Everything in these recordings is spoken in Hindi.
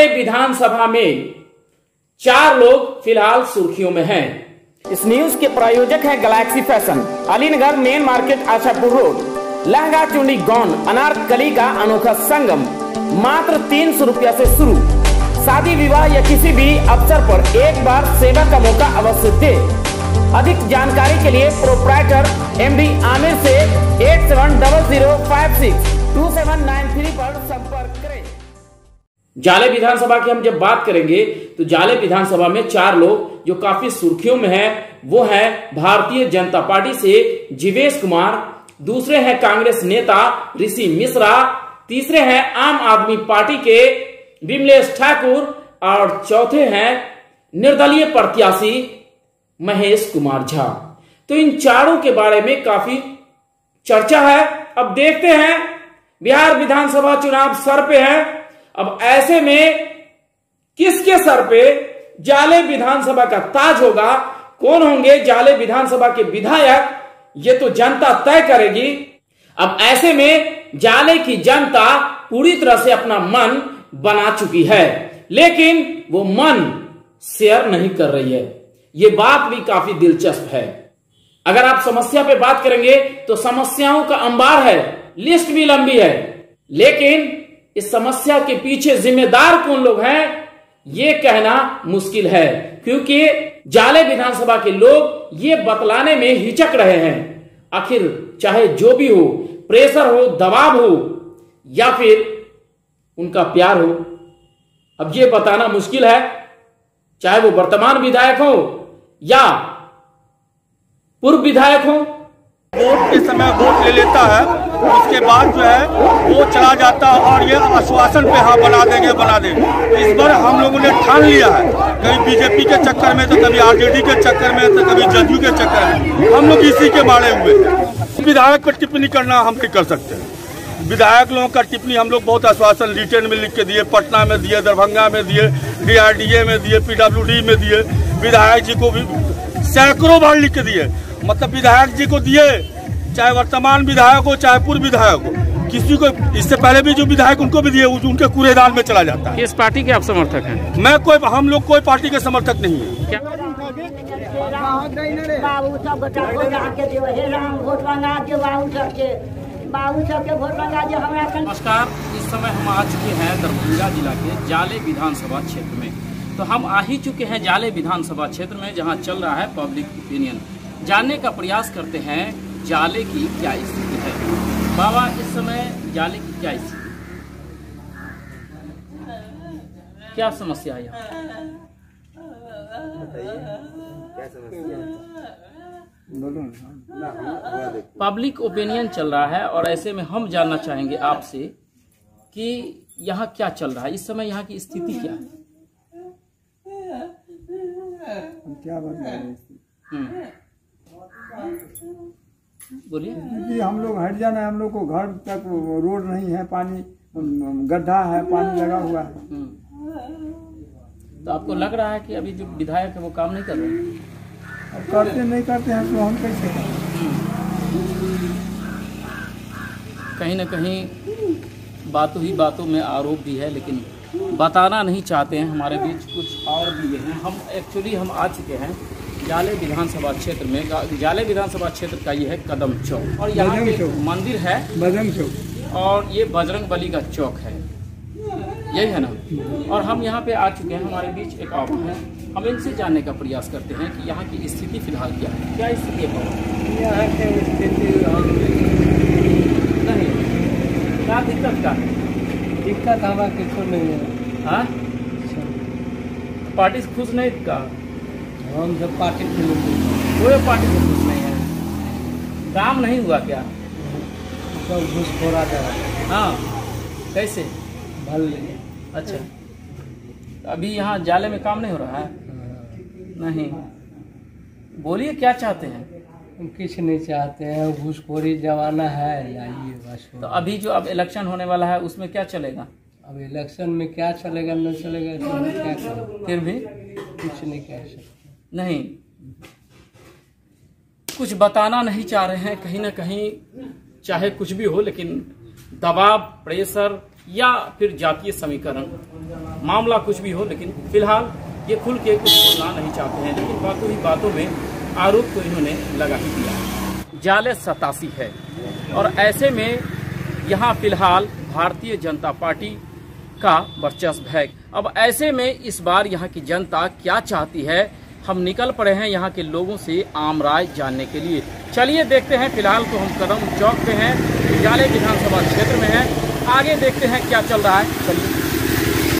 जाले विधानसभा में 4 लोग फिलहाल सुर्खियों में हैं। इस न्यूज के प्रायोजक हैं Galaxy fashion, Alinagar main market, Ashapur road. Lehenga, चुन्नी, गाउन, अनारकली का अनोखा संगम मात्र 300 रुपया से शुरू। शादी विवाह या किसी भी अवसर पर एक बार सेवा का मौका अवश्य दे। अधिक जानकारी के लिए प्रोप्राइटर MD आमिर से 8700562793 पर संपर्क करें। जाले विधानसभा की हम जब बात करेंगे तो जाले विधानसभा में 4 लोग जो काफी सुर्खियों में हैं, वो है भारतीय जनता पार्टी से जीवेश कुमार, दूसरे हैं कांग्रेस नेता ऋषि मिश्रा, तीसरे हैं आम आदमी पार्टी के विमलेश ठाकुर और चौथे हैं निर्दलीय प्रत्याशी महेश कुमार झा। तो इन चारों के बारे में काफी चर्चा है। अब देखते हैं, बिहार विधानसभा चुनाव सर पे है। अब ऐसे में किसके सर पे जाले विधानसभा का ताज होगा, कौन होंगे जाले विधानसभा के विधायक, ये तो जनता तय करेगी। अब ऐसे में जाले की जनता पूरी तरह से अपना मन बना चुकी है, लेकिन वो मन शेयर नहीं कर रही है। ये बात भी काफी दिलचस्प है। अगर आप समस्या पे बात करेंगे तो समस्याओं का अंबार है, लिस्ट भी लंबी है, लेकिन इस समस्या के पीछे जिम्मेदार कौन लोग हैं, ये कहना मुश्किल है, क्योंकि जाले विधानसभा के लोग ये बतलाने में हिचक रहे हैं। आखिर चाहे जो भी हो, प्रेशर हो, दबाव हो या फिर उनका प्यार हो, अब ये बताना मुश्किल है। चाहे वो वर्तमान विधायक हो या पूर्व विधायक हो। वोट के समय वोट ले लेता है, उसके बाद जो है वो चला जाता है और ये आश्वासन पे हाँ बना देंगे बना देंगे। इस बार हम लोगों ने ठान लिया है, कभी बीजेपी के चक्कर में तो कभी आरजेडी के चक्कर में तो कभी जदयू के चक्कर में, हम लोग इसी के मारे हुए हैं। विधायक पर टिप्पणी करना हम नहीं कर सकते। विधायक लोगों का टिप्पणी हम लोग बहुत आश्वासन रिटर्न में लिख के दिए, पटना में दिए, दरभंगा में दिए, DRDA में दिए, PWD में दिए, विधायक जी को भी सैकड़ों बार लिख के दिए। मतलब विधायक जी को दिए, चाहे वर्तमान विधायक हो चाहे पूर्व विधायक हो, किसी को इससे पहले भी जो विधायक उनको भी दिए, उनके कूड़ेदान में चला जाता है। किस पार्टी के आप समर्थक हैं? मैं हम लोग कोई पार्टी के समर्थक नहीं है। क्या नमस्कार, इस समय हम आ चुके हैं दरभंगा जिला के जाले विधानसभा क्षेत्र में। तो हम आ ही चुके हैं जाले विधानसभा क्षेत्र में, जहां चल रहा है पब्लिक ओपिनियन। जानने का प्रयास करते हैं जाले की क्या स्थिति है। बाबा, इस समय जाले की क्या स्थिति, क्या समस्या है यहाँ? पब्लिक ओपिनियन चल रहा है और ऐसे में हम जानना चाहेंगे आपसे कि यहाँ क्या चल रहा है इस समय, यहाँ की स्थिति क्या है? क्या बोलिए। क्योंकि हम लोग हट जाना है, हम लोग को घर तक रोड नहीं है, पानी गड्ढा है, पानी लगा हुआ है। तो आपको लग रहा है कि अभी जो विधायक है वो काम नहीं कर रहे हैं? अब करते नहीं करते हैं तो हम कैसे करें? कहीं ना कहीं बातों ही बातों में आरोप भी है, लेकिन बताना नहीं चाहते हैं। हमारे बीच कुछ और भी हैं। हम आ चुके हैं जाले विधानसभा क्षेत्र में। जाले विधानसभा क्षेत्र का ये है कदम चौक, और यहाँ पे मंदिर है बजरंग चौक, और ये बजरंग बली का चौक है, यही है ना। और हम यहाँ पे आ चुके हैं, हमारे बीच एक और है। हम इनसे जानने का प्रयास करते हैं कि यहाँ की स्थिति फिलहाल क्या है। क्या स्थिति है यहाँ की स्थिति नहीं, क्या दिक्कत का दिक्कत हमारा किसको नहीं है। हाँ, पार्टी से खुश नहीं का? हम सब पार्टी के लोग, कोई पार्टी से खुश नहीं है। काम नहीं हुआ क्या? सब घुसखोरा था। हाँ, कैसे? भल। अच्छा, अभी यहाँ जाले में काम नहीं हो रहा है? नहीं, बोलिए क्या चाहते हैं? हम कुछ नहीं चाहते हैं, घूसखोरी जमाना है, लाइए बस। तो अभी जो अब इलेक्शन होने वाला है उसमें क्या चलेगा? अब इलेक्शन में क्या चलेगा न चलेगा तो हम क्या करें? फिर भी कुछ नहीं कह सकते। नहीं, कुछ बताना नहीं चाह रहे हैं। कहीं ना कहीं चाहे कुछ भी हो, लेकिन दबाव, प्रेशर या फिर जातीय समीकरण, मामला कुछ भी हो, लेकिन फिलहाल ये खुल के कुछ बोलना नहीं चाहते हैं। लेकिन बातों ही बातों में आरोप तो इन्होंने लगा ही दिया। जाले 87 है और ऐसे में यहाँ फिलहाल भारतीय जनता पार्टी का वर्चस्व है। अब ऐसे में इस बार यहाँ की जनता क्या चाहती है, हम निकल पड़े हैं यहाँ के लोगों से आम राय जानने के लिए। चलिए देखते हैं। फिलहाल तो हम कदम चौक पे हैं, जाले विधानसभा क्षेत्र में हैं। आगे देखते हैं क्या चल रहा है। चलिए,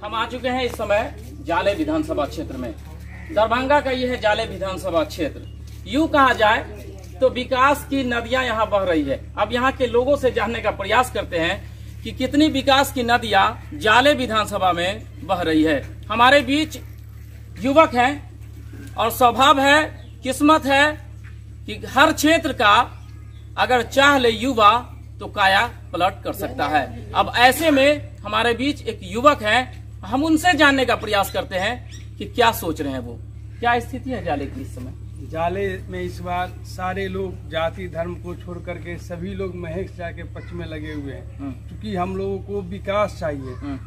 हम आ चुके हैं इस समय जाले विधानसभा क्षेत्र में। दरभंगा का ये है जाले विधानसभा क्षेत्र। यूं कहा जाए तो विकास की नदियां यहाँ बह रही है। अब यहाँ के लोगों से जानने का प्रयास करते हैं कि कितनी विकास की नदियां जाले विधानसभा में बह रही है। हमारे बीच युवक हैं और स्वभाव है, किस्मत है कि हर क्षेत्र का अगर चाह ले युवा तो काया पलट कर सकता है। अब ऐसे में हमारे बीच एक युवक है, हम उनसे जानने का प्रयास करते हैं कि क्या सोच रहे हैं वो, क्या स्थिति है जाले की इस समय। जाले में इस बार सारे लोग जाति धर्म को छोड़ करके सभी लोग महेश झा के पक्ष में लगे हुए हैं, क्योंकि हम लोगों को विकास चाहिए।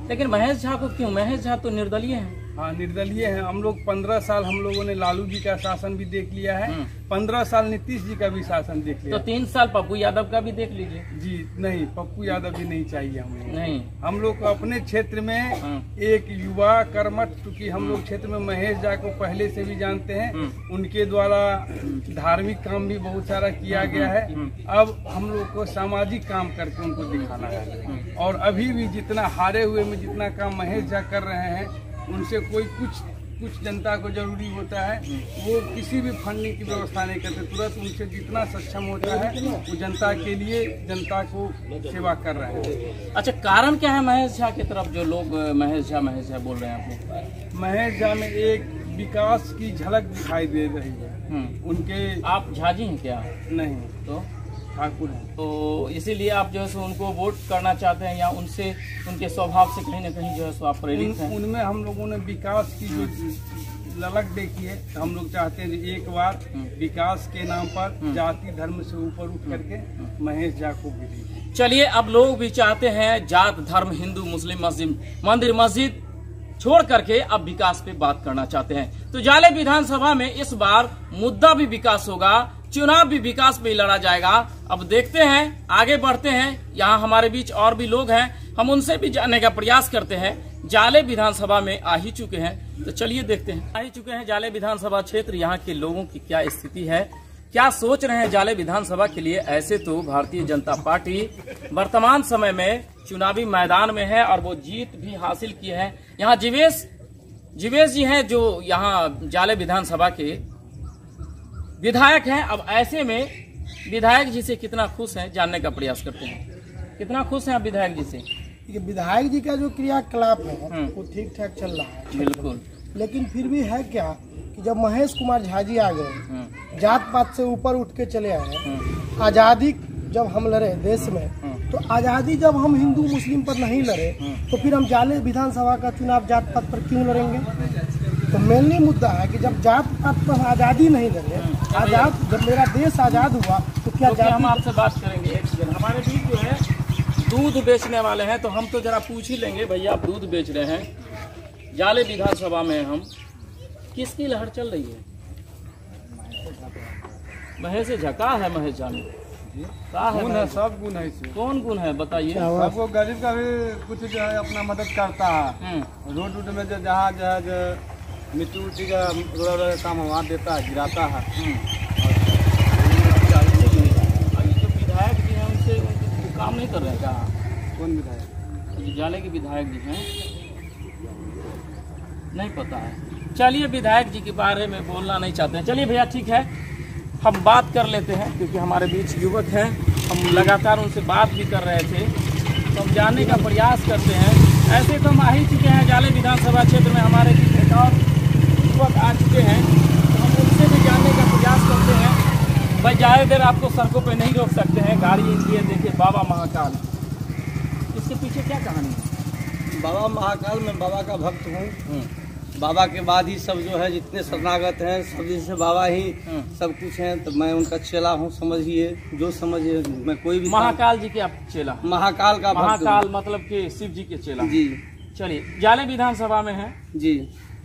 लेकिन महेश झा को क्यों? महेश झा तो निर्दलीय हैं। हाँ, निर्दलीय हैं। हम लोग 15 साल हम लोगों ने लालू जी का शासन भी देख लिया है, 15 साल नीतीश जी का भी शासन देख लिया। तो 3 साल पप्पू यादव का भी देख लीजिए। जी नहीं, पप्पू यादव भी नहीं चाहिए हम लोग। नहीं, हम लोग को अपने क्षेत्र में एक युवा कर्मठ, क्योंकि हम लोग क्षेत्र में महेश झा को पहले से भी जानते हैं, उनके द्वारा धार्मिक काम भी बहुत सारा किया गया है। अब हम लोग को सामाजिक काम करके उनको दिखाना है। और अभी भी जितना हारे हुए में जितना काम महेश झा कर रहे हैं, उनसे कोई कुछ जनता को जरूरी होता है, वो किसी भी फंडिंग की व्यवस्था नहीं करते। तुरंत उनसे जितना सक्षम होता है वो जनता के लिए, जनता को सेवा कर रहे हैं। अच्छा, कारण क्या है महेश झा की तरफ जो लोग महेश झा बोल रहे हैं आपको? महेश झा में एक विकास की झलक दिखाई दे रही है उनके। आप झाजी हैं क्या? नहीं, तो ठाकुर है। तो इसीलिए आप जो है सो उनको वोट करना चाहते हैं, या उनसे उनके स्वभाव से कहीं ना कहीं जो है सो आप प्रेरित हैं? उनमें हम लोगों ने विकास की जो ललक देखी है, हम लोग चाहते हैं कि एक बार विकास के नाम पर जाति धर्म से ऊपर उठ करके महेश झा को भी। चलिए, अब लोग भी चाहते हैं जात धर्म, हिंदू मुस्लिम मंदिर मस्जिद छोड़ करके अब विकास पे बात करना चाहते हैं। तो जाले विधानसभा में इस बार मुद्दा भी विकास होगा, चुनाव भी विकास पे लड़ा जाएगा। अब देखते हैं, आगे बढ़ते हैं। यहाँ हमारे बीच और भी लोग हैं, हम उनसे भी जानने का प्रयास करते हैं। जाले विधानसभा में आ ही चुके हैं, तो चलिए देखते हैं। आ ही चुके हैं जाले विधानसभा क्षेत्र। यहाँ के लोगों की क्या स्थिति है, क्या सोच रहे हैं जाले विधानसभा के लिए। ऐसे तो भारतीय जनता पार्टी वर्तमान समय में चुनावी मैदान में है और वो जीत भी हासिल की है। यहाँ जीवेश जी हैं जो यहाँ जाले विधानसभा के विधायक हैं। अब ऐसे में विधायक जी से कितना खुश हैं जानने का प्रयास करते हैं। कितना खुश हैं आप विधायक जी से? विधायक जी का जो क्रियाकलाप है वो ठीक ठाक चल रहा है, बिल्कुल। लेकिन फिर भी है क्या कि जब महेश कुमार झा जी आ गए, जात पात से ऊपर उठ के चले आए, आजादी जब हम लड़े देश में, तो आजादी जब हम हिंदू मुस्लिम पर नहीं लड़े, तो फिर हम जाले विधानसभा का चुनाव जात पात पर क्यों लड़ेंगे? तो मेनली मुद्दा है कि जब जात पात पर आजादी नहीं लड़े, जब मेरा देश आजाद हुआ तो क्या हम आपसे बात करेंगे। एक सेकंड, हमारे बीच जो है दूध बेचने वाले हैं, तो हम तो जरा पूछ ही लेंगे। भैया, आप दूध बेच रहे हैं, जाले विधानसभा में हम किसकी लहर चल रही है? महेश झा का है? महेश झा में का है? सब गुण है। कौन गुण है बताइए? सबको गरीब का भी कुछ जो है अपना मदद करता है। रोड वोड में जो जहाँ जो है जो मिट्टी उट्टी का रोड काम वहाँ देता है, गिराता है। जो विधायक जी हैं उनसे काम नहीं कर रहे हैं क्या? कौन विधायक? जाले के विधायक जी हैं, नहीं पता है। चलिए, विधायक जी के बारे में बोलना नहीं चाहते हैं। चलिए भैया, ठीक है, हम बात कर लेते हैं, क्योंकि हमारे बीच युवक हैं, हम लगातार उनसे बात भी कर रहे थे, तो हम जानने का प्रयास करते हैं। ऐसे तो हम आ ही चुके हैं जाले विधानसभा क्षेत्र में, हमारे बीच एक और युवक आ चुके हैं, तो हम उनसे भी जानने का प्रयास करते हैं। भाई, ज़्यादा देर आपको सड़कों पर नहीं रोक सकते हैं, गाड़ी इसलिए देखिए बाबा महाकाल, इसके पीछे क्या कहानी है? बाबा महाकाल में बाबा का भक्त हूँ, बाबा के बाद ही सब जो है जितने शरणागत हैं सब जैसे बाबा ही सब कुछ हैं। तो मैं उनका चेला हूँ, समझिए जो समझिए। मैं कोई भी महाकाल जी के आप चेला? महाकाल का महाकाल मतलब कि शिव जी के चेला जी। चलिए, जाले विधानसभा में है जी,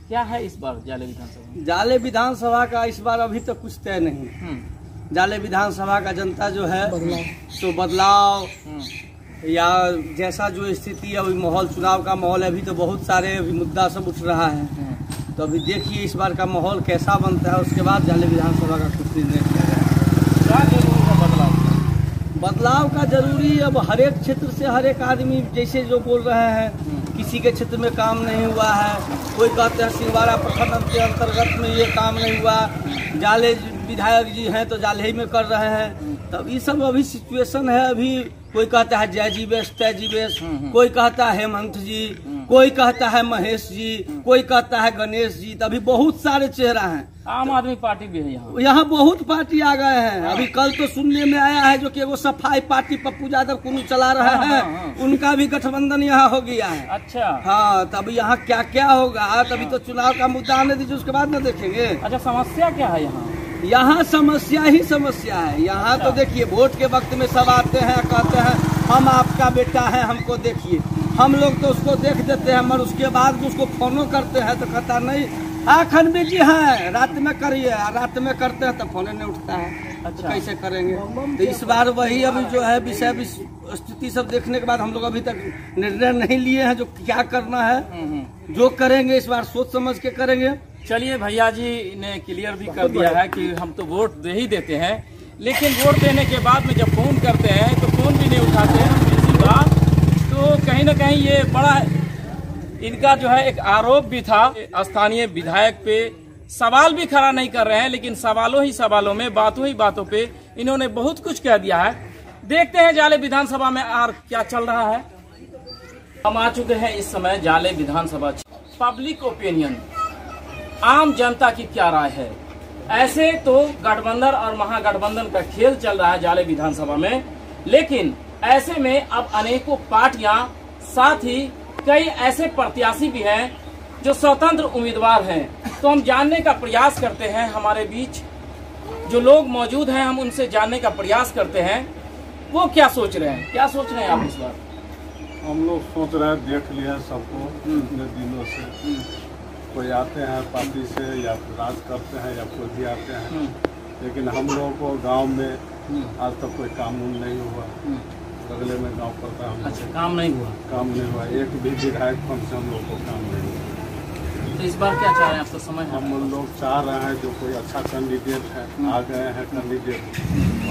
क्या है इस बार जाले विधानसभा? जाले विधानसभा का इस बार अभी तक कुछ तय नहीं। जाले विधानसभा का जनता जो है तो बदलाव या जैसा जो स्थिति अभी माहौल, चुनाव का माहौल अभी तो बहुत सारे अभी मुद्दा सब उठ रहा है। तो अभी देखिए इस बार का माहौल कैसा बनता है, उसके बाद जाले विधानसभा का कुछ निर्णय किया जाएगा। बदलाव का जरूरी अब हर एक क्षेत्र से हर एक आदमी जैसे जो बोल रहे हैं, किसी के क्षेत्र में काम नहीं हुआ है, कोई कहते हैं सिंहवाड़ा प्रखंड के अंतर्गत में ये काम नहीं हुआ, जाले विधायक जी हैं तो जाले ही में कर रहे हैं। तब ये सब अभी सिचुएशन है। अभी कोई कहता है जय जीवेश तय जीवेश, कोई कहता है हेमंत जी, कोई कहता है महेश जी, कोई कहता है गणेश जी। तभी बहुत सारे चेहरा हैं। आम आदमी पार्टी भी है यहाँ बहुत पार्टी आ गए हैं। अभी कल तो सुनने में आया है जो कि वो सफाई पार्टी पप्पू यादव कुनू चला रहे हैं, उनका भी गठबंधन यहाँ हो गया है। अच्छा हाँ, तब यहाँ क्या क्या होगा, तभी तो चुनाव का मुद्दा आने दीजिए, उसके बाद न देखेंगे। अच्छा, समस्या क्या है यहाँ? यहाँ समस्या ही समस्या है। यहाँ तो देखिए वोट के वक्त में सब आते हैं, कहते हैं हम आपका बेटा है, हमको देखिए। हम लोग तो उसको देख देते हैं, मगर उसके बाद उसको फोनो करते हैं तो कहता नहीं आखन बिजी है, रात में करिए। रात में करते हैं तो फोन नहीं उठता है। अच्छा, तो कैसे करेंगे? तो इस बार वही अभी जो है विषय स्थिति सब देखने के बाद हम लोग अभी तक निर्णय नहीं लिए हैं जो क्या करना है। जो करेंगे इस बार सोच समझ के करेंगे। चलिए, भैया जी ने क्लियर भी कर दिया है कि हम तो वोट दे ही देते हैं, लेकिन वोट देने के बाद में जब फोन करते हैं तो फोन भी नहीं उठाते हैं, बिजी बात। तो कहीं ना कहीं ये बड़ा इनका जो है एक आरोप भी था। स्थानीय विधायक पे सवाल भी खड़ा नहीं कर रहे हैं, लेकिन सवालों ही सवालों में, बातों ही बातों पे इन्होंने बहुत कुछ कह दिया है। देखते हैं जाले विधानसभा में और क्या चल रहा है। हम आ चुके हैं इस समय जाले विधानसभा। पब्लिक ओपिनियन, आम जनता की क्या राय है? ऐसे तो गठबंधन और महागठबंधन का खेल चल रहा है जाले विधानसभा में, लेकिन ऐसे में अब अनेकों पार्टियां, साथ ही कई ऐसे प्रत्याशी भी हैं जो स्वतंत्र उम्मीदवार हैं। तो हम जानने का प्रयास करते हैं, हमारे बीच जो लोग मौजूद हैं हम उनसे जानने का प्रयास करते हैं वो क्या सोच रहे हैं। क्या सोच रहे हैं आप इस बार? हम लोग सोच रहे हैं, देख लिया सबको इतने दिनों से, कोई आते हैं पार्टी से या राज करते हैं या कोई भी आते हैं, लेकिन हम लोगों को गांव में आज तक कोई काम नहीं हुआ। अगले में गांव पड़ता है। अच्छा, काम नहीं हुआ? काम नहीं हुआ, एक भी विधायक फंड से हम लोग को काम नहीं हुआ। तो इस बार क्या चाह रहे हैं आप? तो समय है, हम लोग चाह रहे हैं जो कोई अच्छा कैंडिडेट है, आ गए हैं कैंडिडेट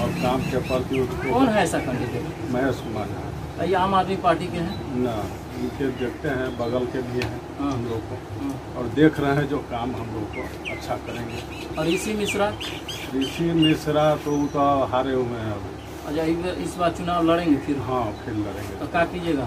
और काम के प्रति। कौन है ऐसा कैंडिडेट? महेश कुमार है। ये आम आदमी पार्टी के हैं ना, इनके देखते हैं, बगल के भी हैं हम लोग को, और देख रहे हैं जो काम हम लोग को अच्छा करेंगे। और ऋषि मिश्रा? ऋषि मिश्रा तो हारे हुए हैं अभी। अच्छा, इस बार चुनाव लड़ेंगे फिर? हाँ, फिर लड़ेंगे। तो क्या कीजिएगा?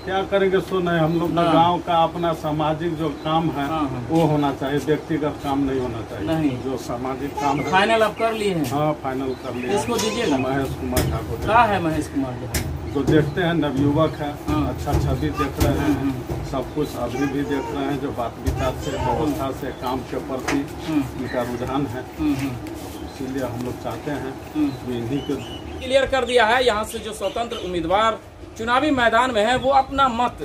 क्या करेंगे सो नहीं, हम लोग गांव का अपना सामाजिक जो काम है वो होना चाहिए, व्यक्तिगत काम नहीं होना चाहिए। नहीं, जो सामाजिक काम है। फाइनल आप कर लिए हैं? हाँ, फाइनल कर लिए। इसको दीजिएगा। महेश कुमार ठाकुर। क्या है महेश कुमार जी? तो देखते हैं, नवयुवक है, अच्छा छवि देख रहे हैं, सब कुछ अभी भी देख रहे हैं, जो बात विचार से, व्यवस्था से, काम के प्रति इनका रुझान है। इसीलिए हम लोग चाहते हैं इन्हीं के। क्लियर कर दिया है, यहाँ से जो स्वतंत्र उम्मीदवार चुनावी मैदान में है वो अपना मत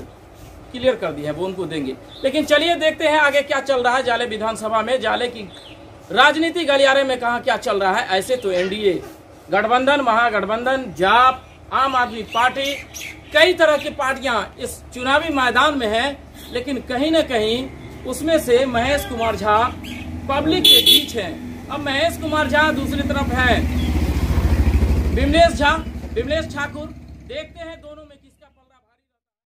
क्लियर कर दिया है, वो उनको देंगे। लेकिन चलिए देखते हैं आगे क्या चल रहा है जाले विधानसभा में, जाले की राजनीति गलियारे में कहाँ क्या चल रहा है। ऐसे तो एनडीए, गठबंधन, महागठबंधन, जाप, आम आदमी पार्टी, कई तरह की पार्टियां इस चुनावी मैदान में हैं, लेकिन कहीं न कहीं उसमें से महेश कुमार झा पब्लिक के बीच हैं। अब महेश कुमार झा, दूसरी तरफ है विमलेश ठाकुर। देखते हैं दोनों